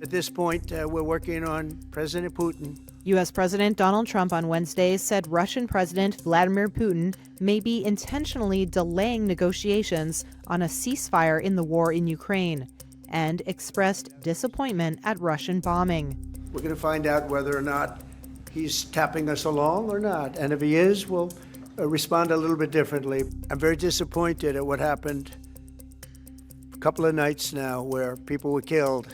At this point, we're working on President Putin. U.S. President Donald Trump on Wednesday said Russian President Vladimir Putin may be intentionally delaying negotiations on a ceasefire in the war in Ukraine and expressed disappointment at Russian bombing. We're going to find out whether or not he's tapping us along or not. And if he is, we'll respond a little bit differently. I'm very disappointed at what happened a couple of nights now where people were killed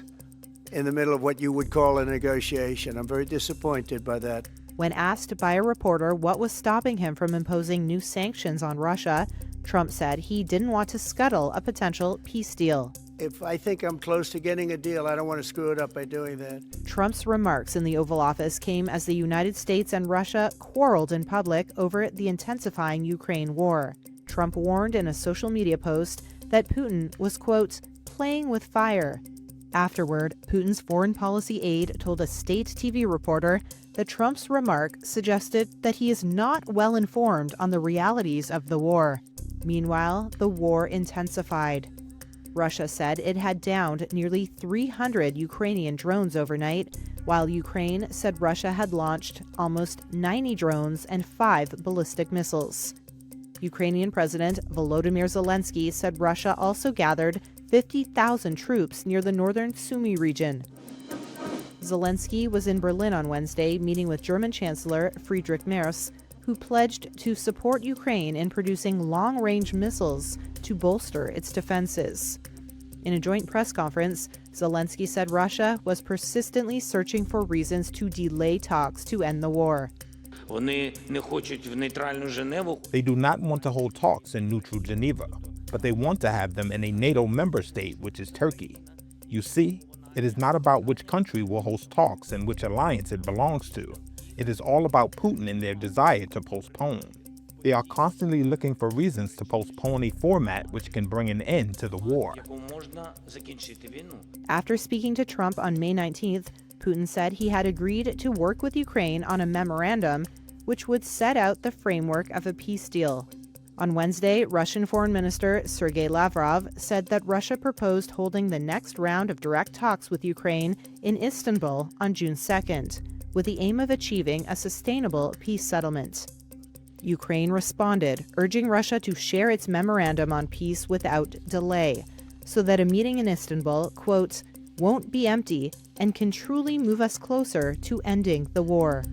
in the middle of what you would call a negotiation. I'm very disappointed by that. When asked by a reporter what was stopping him from imposing new sanctions on Russia, Trump said he didn't want to scuttle a potential peace deal. If I think I'm close to getting a deal, I don't want to screw it up by doing that. Trump's remarks in the Oval Office came as the United States and Russia quarreled in public over the intensifying Ukraine war. Trump warned in a social media post that Putin was, quote, playing with fire. Afterward, Putin's foreign policy aide told a state TV reporter that Trump's remark suggested that he is not well informed on the realities of the war. Meanwhile, the war intensified. Russia said it had downed nearly 300 Ukrainian drones overnight, while Ukraine said Russia had launched almost 90 drones and 5 ballistic missiles. Ukrainian President Volodymyr Zelensky said Russia also gathered 50,000 troops near the northern Sumy region. Zelensky was in Berlin on Wednesday meeting with German Chancellor Friedrich Merz, who pledged to support Ukraine in producing long-range missiles to bolster its defenses. In a joint press conference, Zelensky said Russia was persistently searching for reasons to delay talks to end the war. They do not want to hold talks in neutral Geneva, but they want to have them in a NATO member state, which is Turkey. You see, it is not about which country will host talks and which alliance it belongs to. It is all about Putin and their desire to postpone. They are constantly looking for reasons to postpone a format which can bring an end to the war. After speaking to Trump on May 19th, Putin said he had agreed to work with Ukraine on a memorandum which would set out the framework of a peace deal. On Wednesday, Russian Foreign Minister Sergei Lavrov said that Russia proposed holding the next round of direct talks with Ukraine in Istanbul on June 2nd, with the aim of achieving a sustainable peace settlement. Ukraine responded, urging Russia to share its memorandum on peace without delay, so that a meeting in Istanbul, quote, won't be empty and can truly move us closer to ending the war.